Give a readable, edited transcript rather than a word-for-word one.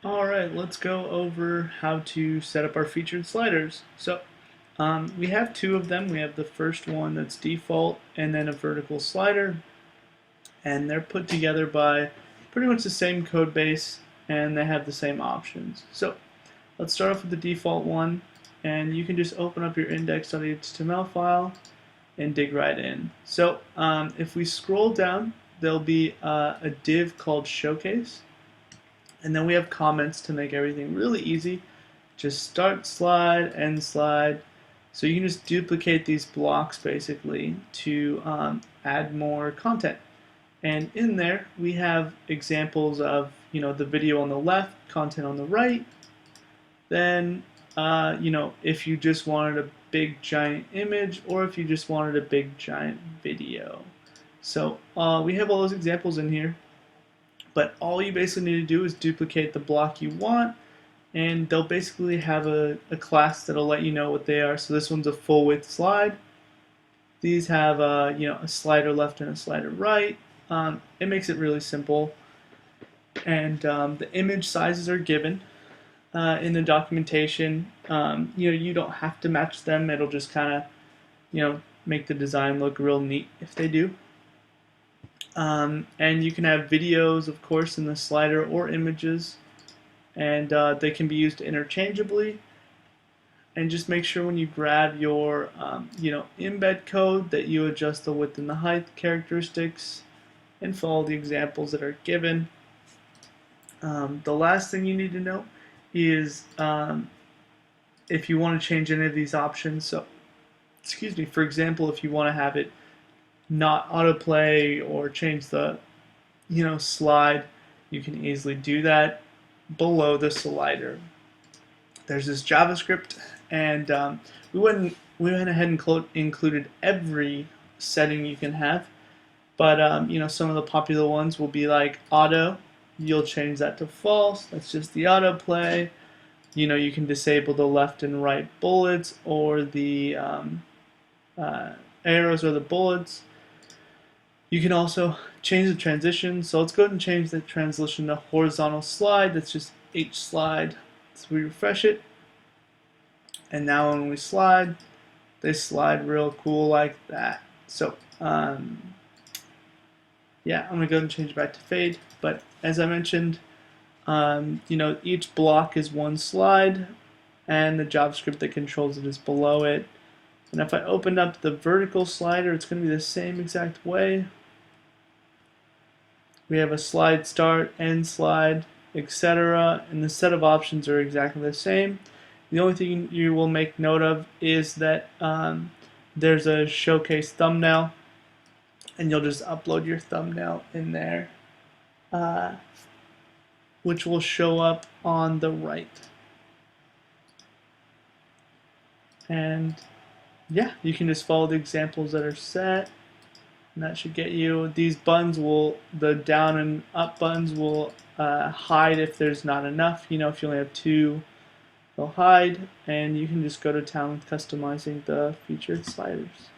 Alright, let's go over how to set up our featured sliders. We have two of them. We have the first one that's default and then a vertical slider, and they're put together by pretty much the same code base and they have the same options. So let's start off with the default one, and you can just open up your index.html file and dig right in. If we scroll down, there'll be a div called showcase. And then we have comments to make everything really easy. Just start slide, end slide. So you can just duplicate these blocks basically to add more content. And in there we have examples of the video on the left, content on the right. Then if you just wanted a big giant image or if you just wanted a big giant video. So we have all those examples in here. But all you basically need to do is duplicate the block you want, and they'll basically have a class that'll let you know what they are. So this one's a full width slide. These have a slider left and a slider right. It makes it really simple, and the image sizes are given in the documentation. You don't have to match them. It'll just kind of make the design look real neat if they do. And you can have videos, of course, in the slider or images, and they can be used interchangeably. And just make sure when you grab your embed code that you adjust the width and the height characteristics and follow the examples that are given. The last thing you need to know is if you want to change any of these options. So, excuse me, for example, if you want to have it not autoplay or change the slide, you can easily do that below the slider. There's this JavaScript, and we went ahead and included every setting you can have, but some of the popular ones will be like auto. You'll change that to false. That's just the autoplay. You can disable the left and right bullets or the arrows or the bullets. You can also change the transition. So let's go ahead and change the transition to horizontal slide. That's just H slide. So we refresh it. And now when we slide, they slide real cool like that. So yeah, I'm gonna go ahead and change it back to fade. But as I mentioned, each block is one slide, and the JavaScript that controls it is below it. And if I open up the vertical slider, it's going to be the same exact way. We have a slide start, end slide, etc. And the set of options are exactly the same. The only thing you will make note of is that there's a showcase thumbnail, and you'll just upload your thumbnail in there, which will show up on the right. And yeah, you can just follow the examples that are set, and that should get you. These buttons the down and up buttons will hide if there's not enough. If you only have two, they'll hide, and you can just go to town with customizing the featured sliders.